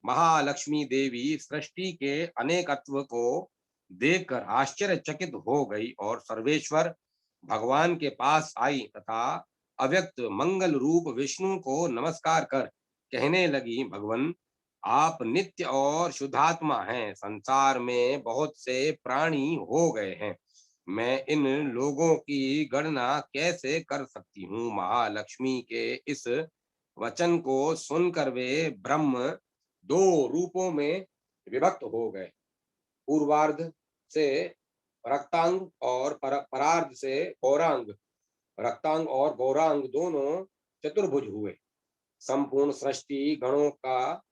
महालक्ष्मी देवी सृष्टि के अनेकत्व को देखकर आश्चर्यचकित हो गई और सर्वेश्वर भगवान के पास आई तथा अव्यक्त मंगल रूप विष्णु को नमस्कार कर कहने लगी, भगवान आप नित्य और शुद्धात्मा हैं। संसार में बहुत से प्राणी हो गए हैं, मैं इन लोगों की गणना कैसे कर सकती हूँ। महालक्ष्मी के इस वचन को सुनकर वे ब्रह्म दो रूपों में विभक्त हो गए। पूर्वार्ध से रक्तांग और परार्ध से गौरांग। रक्तांग और गौरांग दोनों चतुर्भुज हुए। संपूर्ण सृष्टि गणों का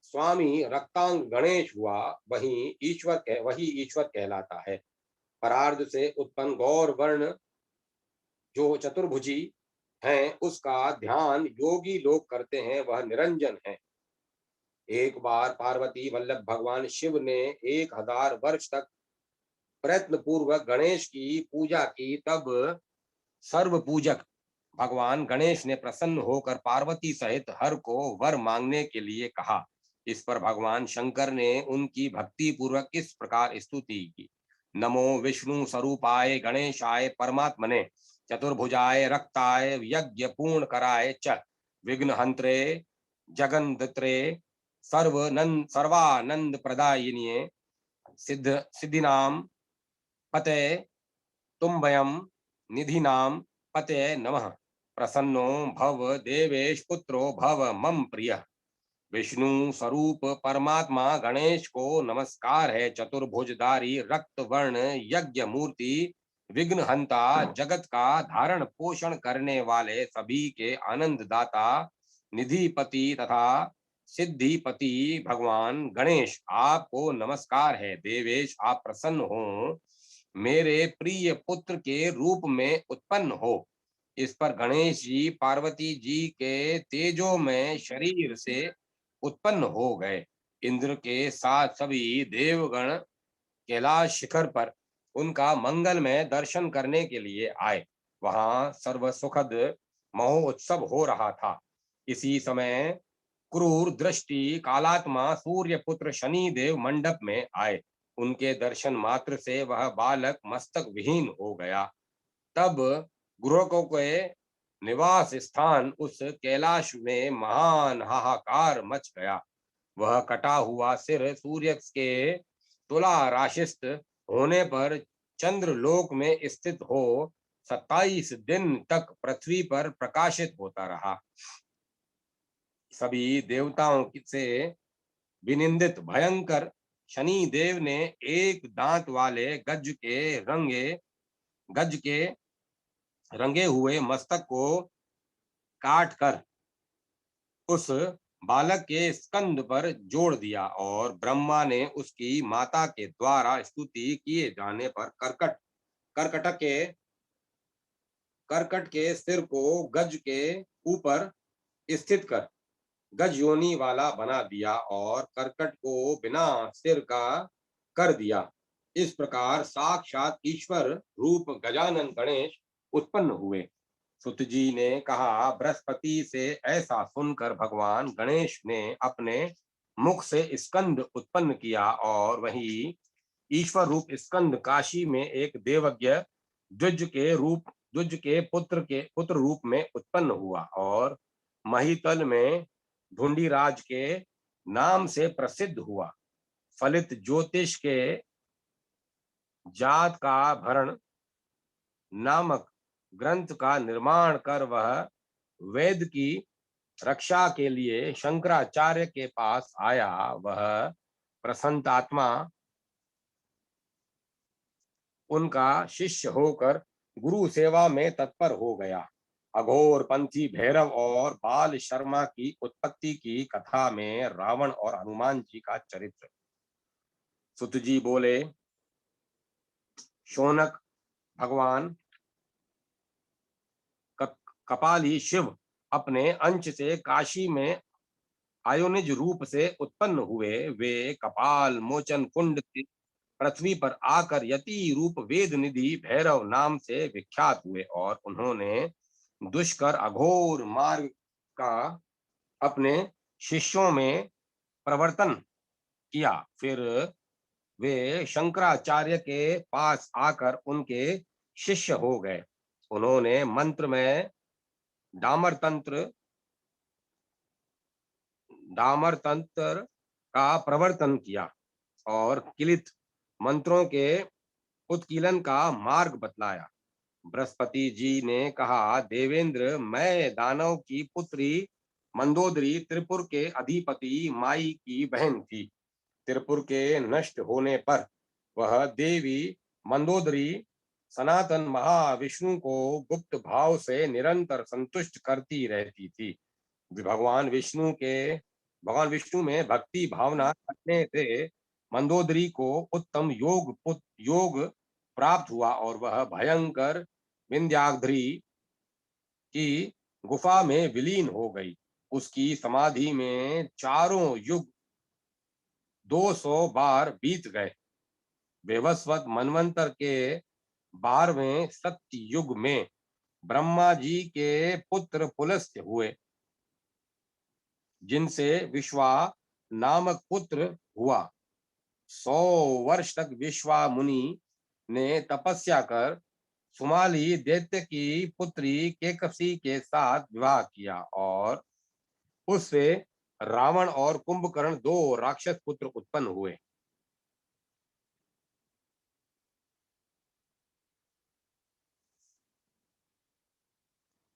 स्वामी रक्तांग गणेश हुआ, वही ईश्वर कहलाता है। परार्ध से उत्पन्न गौर वर्ण जो चतुर्भुजी हैं, उसका ध्यान योगी लोग करते हैं, वह निरंजन है। एक बार पार्वती वल्लभ भगवान शिव ने 1000 वर्ष तक प्रयत्न पूर्वक गणेश की पूजा की। तब सर्व पूजक भगवान गणेश ने प्रसन्न होकर पार्वती सहित हर को वर मांगने के लिए कहा। इस पर भगवान शंकर ने उनकी भक्ति पूर्वक इस प्रकार स्तुति की। नमो विष्णु स्वरूपाय गणेशाय परमात्मने चतुर्भुजाय रक्ताय यज्ञ पूर्ण कराय च विघ्नहंत्रे जगन्धत्रे सर्वानंद प्रदायिनिये सिद्धिनाम पते तुम्भयम निधिनाम पते नमः। प्रसन्नो भव देवेश पुत्रो भव मम प्रिय। विष्णु स्वरूप परमात्मा गणेश को नमस्कार है। चतुर्भुजधारी रक्त वर्ण यज्ञ मूर्ति विघ्नहंता जगत का धारण पोषण करने वाले सभी के आनंद दाता निधिपति तथा सिद्धिपति भगवान गणेश आपको नमस्कार है। देवेश आप प्रसन्न हो मेरे प्रिय पुत्र के रूप में उत्पन्न हो। इस पर गणेश जी पार्वती जी के तेजो में शरीर से उत्पन्न हो गए। इंद्र के साथ सभी देवगण कैलाश शिखर पर उनका मंगलमय दर्शन करने के लिए आए। वहां सर्व सुखद महोत्सव हो रहा था। इसी समय क्रूर दृष्टि कालात्मा सूर्य पुत्र शनि देव मंडप में आए। उनके दर्शन मात्र से वह बालक मस्तक विहीन हो गया। तब गुरकों के निवास स्थान उस कैलाश में महान हाहाकार मच गया। वह कटा हुआ सिर सूर्य के तुला राशिस्त होने पर चंद्रलोक में स्थित हो 27 दिन तक पृथ्वी पर प्रकाशित होता रहा। सभी देवताओं से विनिंदित भयंकर शनि देव ने एक दांत वाले गज के रंगे हुए मस्तक को काट कर उस बालक के स्कंद पर जोड़ दिया और ब्रह्मा ने उसकी माता के द्वारा स्तुति किए जाने पर करकट के सिर को गज के ऊपर स्थित कर गज योनि वाला बना दिया और करकट को बिना सिर का कर दिया। इस प्रकार साक्षात ईश्वर रूप गजानन गणेश उत्पन्न हुए। सुत जी ने कहा, बृहस्पति से ऐसा सुनकर भगवान गणेश ने अपने मुख से स्कंद उत्पन्न किया और वही ईश्वर रूप स्कंद काशी में एक देवज्ञ द्विज के पुत्र रूप में उत्पन्न हुआ और महितल में ढूंढीराज के नाम से प्रसिद्ध हुआ। फलित ज्योतिष के जात का भरण नामक ग्रंथ का निर्माण कर वह वेद की रक्षा के लिए शंकराचार्य के पास आया। वह प्रसन्नात्मा उनका शिष्य होकर गुरु सेवा में तत्पर हो गया। अघोर पंथी भैरव और बाल शर्मा की उत्पत्ति की कथा में रावण और हनुमान जी का चरित्र। सुत जी बोले, शौनक भगवान कपाली शिव अपने अंश से काशी में आयोनिज रूप से उत्पन्न हुए। वे कपाल मोचन कुंड की पृथ्वी पर आकर यति रूप वेद निधि भैरव नाम से विख्यात हुए और उन्होंने दुष्कर अघोर मार्ग का अपने शिष्यों में प्रवर्तन किया। फिर वे शंकराचार्य के पास आकर उनके शिष्य हो गए। उन्होंने मंत्र में डामर तंत्र डामर तंत्र का प्रवर्तन किया और किलित मंत्रों के उत्कीलन का मार्ग बतलाया। बृहस्पति जी ने कहा, देवेंद्र, मैं दानव की पुत्री मंदोदरी त्रिपुर के अधिपति माई की बहन थी। त्रिपुर के नष्ट होने पर वह देवी मंदोदरी सनातन महाविष्णु को गुप्त भाव से निरंतर संतुष्ट करती रहती थी। भगवान विष्णु के भगवान विष्णु में भक्ति भावना रखने से मंदोदरी को उत्तम योग प्राप्त हुआ और वह भयंकर विंध्याद्रि की गुफा में विलीन हो गई। उसकी समाधि में चारों युग 200 बार बीत गए। वैवस्वत मनवंतर के 12वें सत्य युग में ब्रह्मा जी के पुत्र पुलस्त्य हुए, जिनसे विश्वा नामक पुत्र हुआ। 100 वर्ष तक विश्वा मुनि ने तपस्या कर सुमाली दैत्य की पुत्री केकसी के साथ विवाह किया और उससे रावण और कुंभकर्ण 2 राक्षस पुत्र उत्पन्न हुए।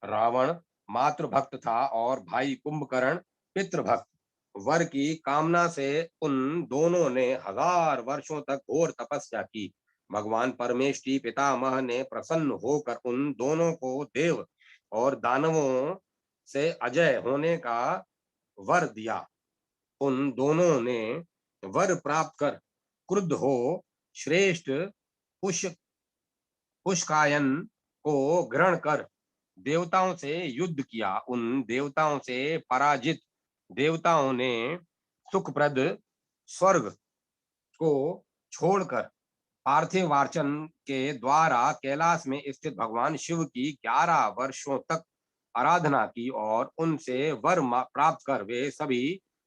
रावण मातृभक्त था और भाई कुंभकर्ण पितृभक्त। वर की कामना से उन दोनों ने 1000 वर्षों तक घोर तपस्या की। भगवान परमेष्टि पितामह ने प्रसन्न होकर उन दोनों को देव और दानवों से अजय होने का वर दिया। उन दोनों ने वर प्राप्त कर क्रुद्ध हो श्रेष्ठ पुष पुष्कायन को ग्रहण कर देवताओं से युद्ध किया। उन देवताओं से पराजित देवताओं ने सुखप्रद स्वर्ग को छोड़कर पार्थिवार्चन के द्वारा कैलाश में स्थित भगवान शिव की 11 वर्षों तक आराधना की और उनसे वर प्राप्त कर वे सभी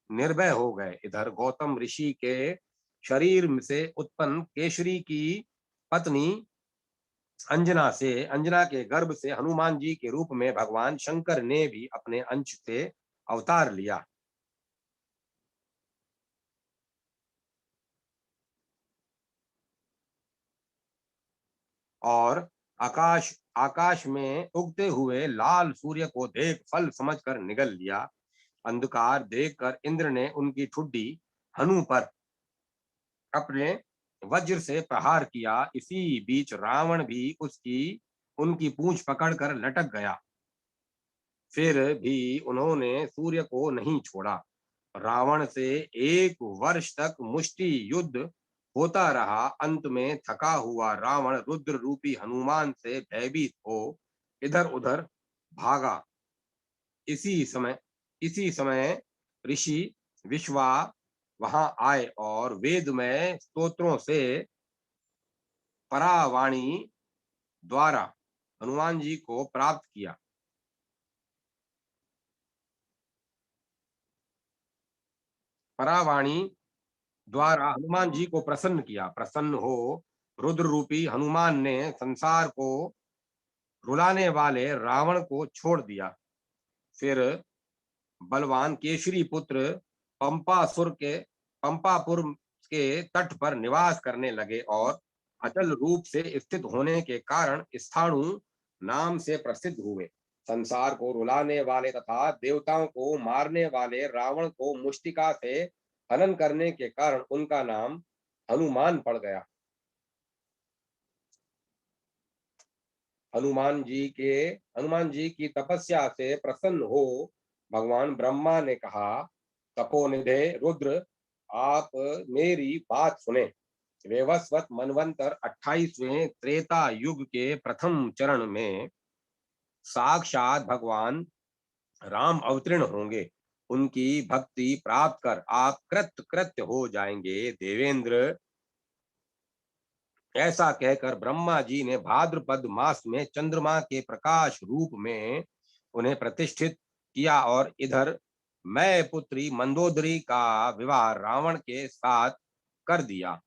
निर्भय हो गए। इधर गौतम ऋषि के शरीर से उत्पन्न केशरी की पत्नी अंजना के गर्भ से हनुमान जी के रूप में भगवान शंकर ने भी अपने अंश से अवतार लिया। और आकाश आकाश में उगते हुए लाल सूर्य को देख फल समझकर निगल लिया। अंधकार देखकर इंद्र ने उनकी ठुड्डी हनु पर अपने वज्र से प्रहार किया। इसी बीच रावण भी उसकी उनकी पूंछ पकड़कर लटक गया। फिर भी उन्होंने सूर्य को नहीं छोड़ा। रावण से 1 वर्ष तक मुष्टि युद्ध होता रहा। अंत में थका हुआ रावण रुद्र रूपी हनुमान से भयभीत हो इधर उधर भागा। इसी समय ऋषि विश्वा वहां आए और वेदमय स्तोत्रों से परावाणी द्वारा हनुमान जी को प्राप्त किया। परावाणी द्वारा हनुमान जी को प्रसन्न किया। प्रसन्न हो रुद्र रूपी हनुमान ने संसार को रुलाने वाले रावण को छोड़ दिया। फिर बलवान केशरी पुत्र पंपासुर के पंपापुर के तट पर निवास करने लगे और अचल रूप से स्थित होने के कारण स्थाणु नाम से प्रसिद्ध हुए। संसार को रुलाने वाले तथा देवताओं को मारने वाले रावण को मुष्टिका से हनन करने के कारण उनका नाम हनुमान पड़ गया। हनुमान जी की तपस्या से प्रसन्न हो भगवान ब्रह्मा ने कहा, तपोनिधे रुद्र, आप मेरी बात सुने। वैवस्वत मनवंतर 28वें त्रेता युग के प्रथम चरण में साक्षात भगवान राम अवतीर्ण होंगे। उनकी भक्ति प्राप्त कर आप कृत कृत्य हो जाएंगे देवेंद्र। ऐसा कहकर ब्रह्मा जी ने भाद्रपद मास में चंद्रमा के प्रकाश रूप में उन्हें प्रतिष्ठित किया और इधर मैं पुत्री मंदोदरी का विवाह रावण के साथ कर दिया।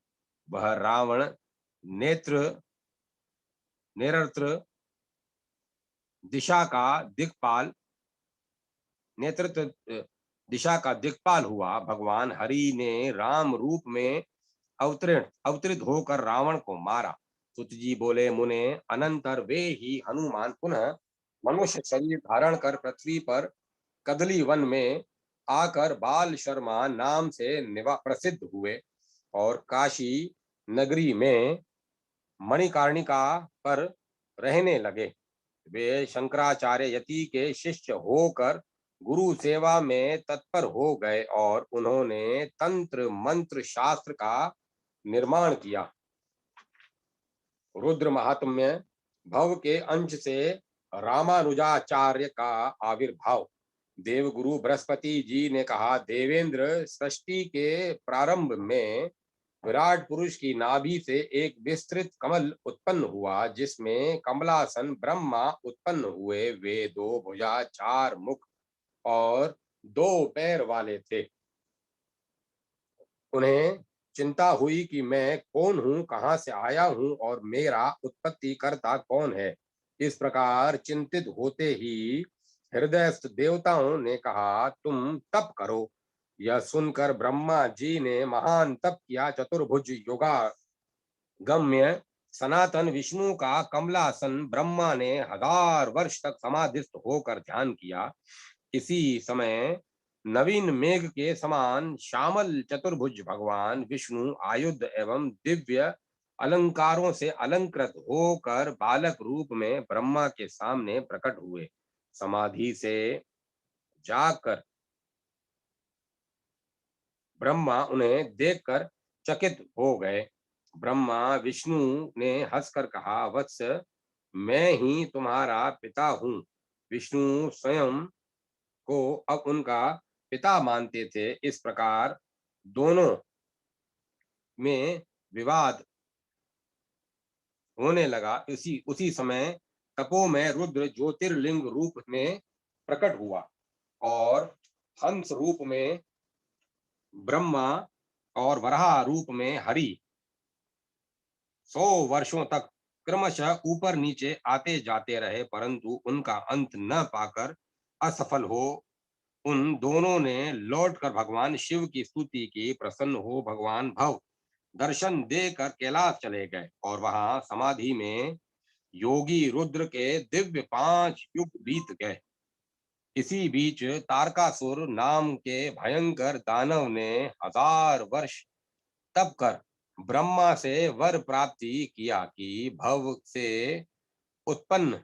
वह रावण नेत्र नेत्र दिशा का दिक्पाल नेतृत्व दिशा का दिक्पाल हुआ। भगवान हरि ने राम रूप में अवतरित होकर रावण को मारा। सुत जी बोले, मुने अनंतर वे ही हनुमान पुनः मनुष्य शरीर धारण कर पृथ्वी पर कदली वन में आकर बाल शर्मा नाम से प्रसिद्ध हुए और काशी नगरी में मणिकर्णिका पर रहने लगे। वे शंकराचार्य यति के शिष्य होकर गुरु सेवा में तत्पर हो गए और उन्होंने तंत्र मंत्र शास्त्र का निर्माण किया। रुद्र महात्म्य भव के अंश से रामानुजाचार्य का आविर्भाव। देवगुरु बृहस्पति जी ने कहा, देवेंद्र, सृष्टि के प्रारंभ में विराट पुरुष की नाभि से एक विस्तृत कमल उत्पन्न हुआ जिसमें कमलासन ब्रह्मा उत्पन्न हुए। वे दो भुजा, चार मुख और दो पैर वाले थे। उन्हें चिंता हुई कि मैं कौन हूँ, कहाँ से आया हूँ और मेरा उत्पत्ति करता कौन है। इस प्रकार चिंतित होते ही हृदयस्थ देवताओं ने कहा, तुम तप करो। यह सुनकर ब्रह्मा जी ने महान तप किया। चतुर्भुज योगा गम्य सनातन विष्णु का कमलासन ब्रह्मा ने 1000 वर्ष तक समाधिस्थ होकर ध्यान किया। इसी समय नवीन मेघ के समान श्यामल चतुर्भुज भगवान विष्णु आयुध एवं दिव्य अलंकारों से अलंकृत होकर बालक रूप में ब्रह्मा के सामने प्रकट हुए। समाधि से जाकर ब्रह्मा उन्हें देखकर चकित हो गए। ब्रह्मा विष्णु ने हंसकर कहा, वत्स, मैं ही तुम्हारा पिता हूँ। विष्णु स्वयं को अब उनका पिता मानते थे। इस प्रकार दोनों में विवाद होने लगा। उसी समय तपो में रुद्र ज्योतिर्लिंग रूप में प्रकट हुआ और हंस रूप में ब्रह्मा और वराह रूप में हरि 100 वर्षों तक क्रमशः ऊपर नीचे आते जाते रहे, परंतु उनका अंत न पाकर असफल हो उन दोनों ने लौटकर भगवान शिव की स्तुति की। प्रसन्न हो भगवान भव दर्शन देकर कैलाश चले गए और वहां समाधि में योगी रुद्र के दिव्य 5 युग बीत गए। इसी बीच तारकासुर नाम के भयंकर दानव ने 1000 वर्ष तप कर ब्रह्मा से वर प्राप्ति किया कि भव से उत्पन्न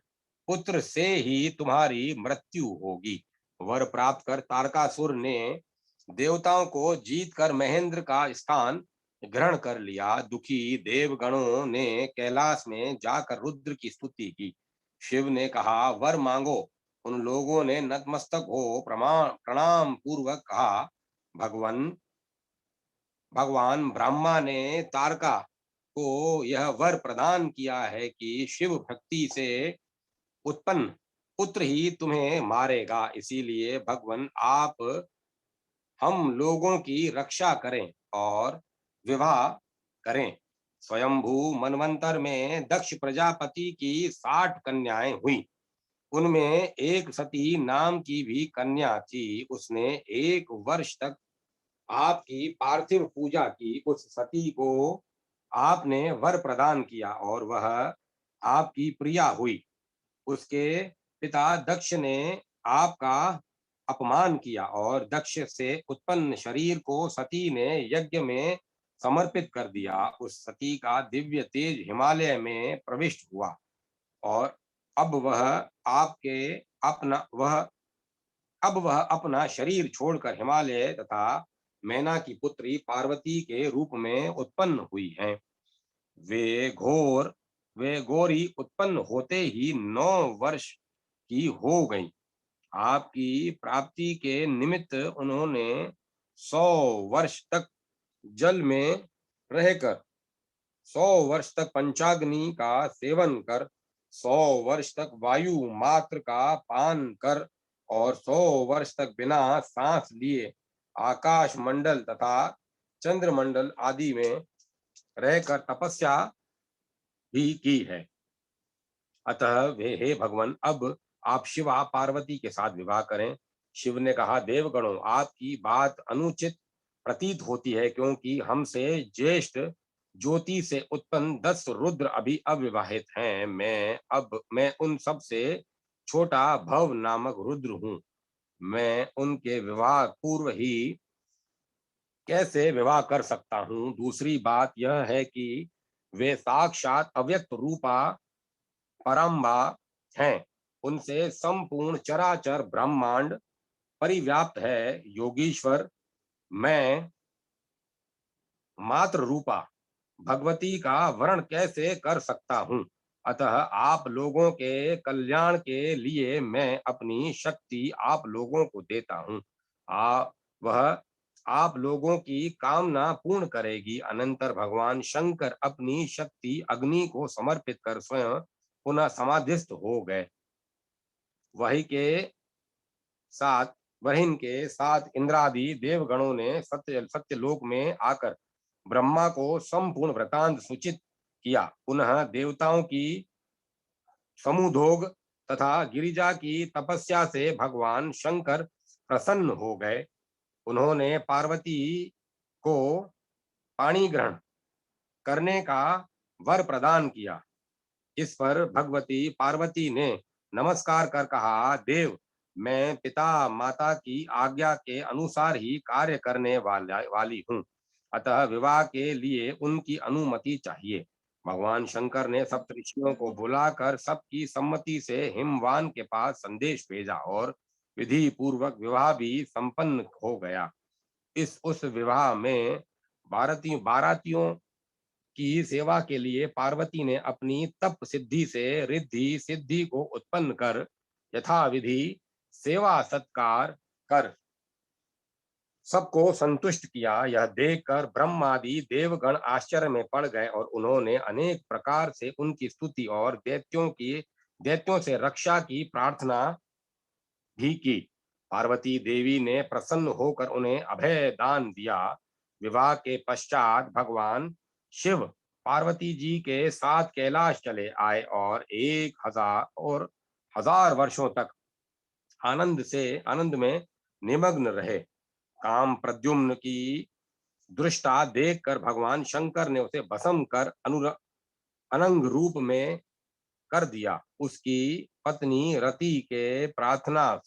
पुत्र से ही तुम्हारी मृत्यु होगी। वर प्राप्त कर तारकासुर ने देवताओं को जीत कर महेंद्र का स्थान ग्रहण कर लिया। दुखी देवगणों ने कैलाश में जाकर रुद्र की स्तुति की। शिव ने कहा, वर मांगो। उन लोगों ने नतमस्तक हो प्रणाम पूर्वक कहा, भगवान ब्रह्मा ने तारका को यह वर प्रदान किया है कि शिव भक्ति से उत्पन्न पुत्र ही तुम्हें मारेगा। इसीलिए भगवान आप हम लोगों की रक्षा करें और विवाह करें। स्वयंभू मनवंतर में दक्ष प्रजापति की 60 कन्याएं हुई। उनमें एक सती नाम की भी कन्या थी। उसने 1 वर्ष तक आपकी पार्थिव पूजा की। उस सती को आपने वर प्रदान किया और वह आपकी प्रिया हुई। उसके पिता दक्ष ने आपका अपमान किया और दक्ष से उत्पन्न शरीर को सती ने यज्ञ में समर्पित कर दिया। उस सती का दिव्य तेज हिमालय में प्रविष्ट हुआ और अब वह आपके अपना वह अब वह अपना शरीर छोड़कर हिमालय तथा मैना की पुत्री पार्वती के रूप में उत्पन्न हुई हैं। वे घोर वे गौरी उत्पन्न होते ही 9 वर्ष की हो गई। आपकी प्राप्ति के निमित्त उन्होंने 100 वर्ष तक जल में रहकर, 100 वर्ष तक पंचाग्नि का सेवन कर, 100 वर्ष तक वायु मात्र का पान कर और 100 वर्ष तक बिना सांस लिए आकाश मंडल तथा चंद्रमंडल आदि में रहकर तपस्या भी की है। अतः वे हे भगवान, अब आप शिवा पार्वती के साथ विवाह करें। शिव ने कहा, देवगणों, आपकी बात अनुचित प्रतीत होती है, क्योंकि हमसे ज्येष्ठ ज्योति से उत्पन्न 10 रुद्र अभी अविवाहित हैं। मैं उन सब से छोटा भव नामक रुद्र हूँ। मैं उनके विवाह पूर्व ही कैसे विवाह कर सकता हूँ? दूसरी बात यह है कि वे साक्षात अव्यक्त रूपा परम्बा हैं। उनसे संपूर्ण चराचर ब्रह्मांड परिव्याप्त है। योगीश्वर, मैं मात्र रूपा भगवती का वर्ण कैसे कर सकता हूँ? अतः आप लोगों के कल्याण के लिए मैं अपनी शक्ति आप लोगों को देता हूँ। वह आप लोगों की कामना पूर्ण करेगी। अनंतर भगवान शंकर अपनी शक्ति अग्नि को समर्पित कर स्वयं पुनः समाधिस्थ हो गए। वही के साथ वहिन के साथ इंद्रादि देवगणों ने सत्यलोक में आकर ब्रह्मा को संपूर्ण वृतांत सूचित किया। पुनः देवताओं की समुधोग तथा गिरिजा की तपस्या से भगवान शंकर प्रसन्न हो गए। उन्होंने पार्वती को पाणी ग्रहण करने का वर प्रदान किया। इस पर भगवती पार्वती ने नमस्कार कर कहा, देव, मैं पिता माता की आज्ञा के अनुसार ही कार्य करने वाली हूँ, अतः विवाह के लिए उनकी अनुमति चाहिए। भगवान शंकर ने सप्तऋषियों को बुलाकर सबकी सम्मति से हिमवान के पास संदेश भेजा और विधि पूर्वक विवाह भी संपन्न हो गया। उस विवाह में बारातियों की सेवा के लिए पार्वती ने अपनी तप सिद्धि से रिद्धि सिद्धि को उत्पन्न कर यथाविधि सेवा सत्कार कर सबको संतुष्ट किया। यह देखकर ब्रह्मादि देवगण आश्चर्य में पड़ गए और उन्होंने अनेक प्रकार से उनकी स्तुति और दैत्यों से रक्षा की प्रार्थना भी की। पार्वती देवी ने प्रसन्न होकर उन्हें अभय दान दिया। विवाह के पश्चात भगवान शिव पार्वती जी के साथ कैलाश चले आए और 1000 वर्षों तक आनंद में निमग्न रहे। काम प्रद्युम्न की दृष्टा देखकर भगवान शंकर ने उसे भस्म कर अनंग रूप में कर दिया। उसकी पत्नी रति के प्रार्थना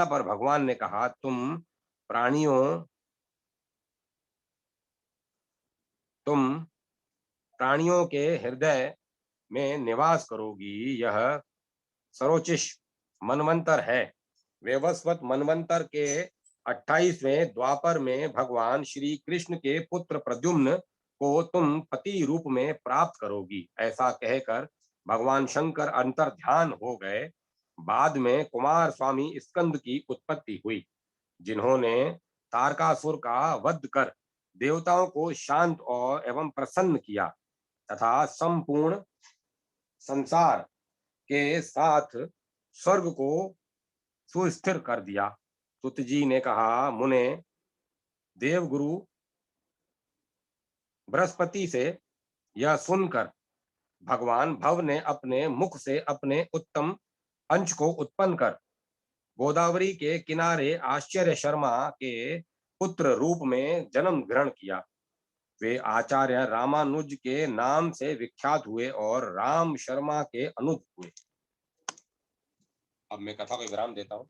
पर भगवान ने कहा, तुम प्राणियों के हृदय में निवास करोगी। यह सरोचिष मनवंतर है। वैवस्वत मनवंतर के 28वें द्वापर में भगवान श्री कृष्ण के पुत्र प्रद्युम्न को तुम पति रूप में प्राप्त करोगी। ऐसा कहकर भगवान शंकर अंतर ध्यान हो गए। बाद में कुमार स्वामी स्कंद की उत्पत्ति हुई, जिन्होंने तारकासुर का वध कर देवताओं को शांत और एवं प्रसन्न किया तथा संपूर्ण संसार के साथ स्वर्ग को सुस्थिर कर दिया। सुत जी ने कहा, मुने, देवगुरु बृहस्पति से यह सुनकर भगवान भव ने अपने मुख से अपने उत्तम अंश को उत्पन्न कर गोदावरी के किनारे आश्चर्य शर्मा के पुत्र रूप में जन्म ग्रहण किया। वे आचार्य रामानुज के नाम से विख्यात हुए और राम शर्मा के अनुज हुए। अब मैं कथा को विराम देता हूँ।